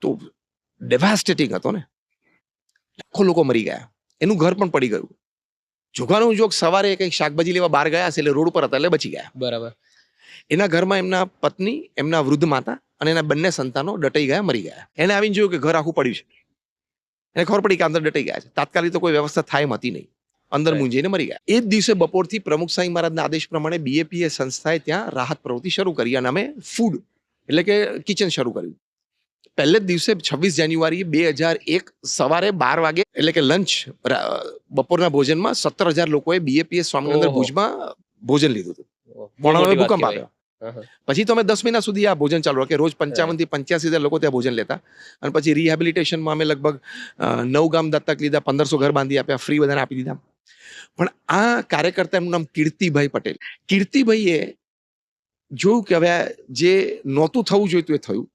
તો ડેવાસ્ટેટિંગ હતો ને, લાખો લોકો મરી ગયા, એનું ઘર પણ પડી ગયું. જોગાનું જોગ સવારે કંઈક શાકભાજી લેવા બહાર ગયા હશે, એટલે રોડ ઉપર હતા એટલે બચી ગયા. બરાબર. એના ઘરમાં એમના પત્ની, એમના વૃદ્ધ માતા અને એના બંને સંતાનો દટાઈ ગયા, મરી ગયા. એને આવીને જોયું કે ઘર આખું પડ્યું છે. એને ખબર પડી કે અંદર દટાઈ ગયા છે. તાત્કાલિક તો કોઈ વ્યવસ્થા થાય એમ હતી નહીં, અંદર મૂંઝાઈને મરી ગયા. એ જ દિવસે બપોરથી પ્રમુખ સાંઈ મહારાજના આદેશ પ્રમાણે BAPA સંસ્થાએ ત્યાં રાહત પ્રવૃત્તિ શરૂ કરી અને અમે ફૂડ એટલે કે કિચન શરૂ કર્યું. પહેલે જ દિવસે 26 જાન્યુઆરી 2001 સવારે 12 વાગે એટલે કે લંચ બપોરના ભોજનમાં 17,000 લોકોએ BAPA સ્વામિનારાયણ ભુજમાં ભોજન લીધું હતું. મોડામાં ભૂકંપ આવ્યો. પછી તો અમે 10 મહિના સુધી આ ભોજન ચાલુ રાખ્યું. રોજ 55 થી 85,000 લોકો ત્યાં ભોજન લેતા. અને પછી રિહેબિલિટેશનમાં અમે લગભગ 9 ગામ દત્તક લીધા, 1500 ઘર બાંધી આપ્યા, ફ્રી બધાને આપી દીધા. પણ આ કાર્યકર્તા, એમનું નામ કીર્તિભાઈ પટેલ. કીર્તિભાઈએ જોયું કે હવે જે નહોતું થવું જોઈતું એ થયું.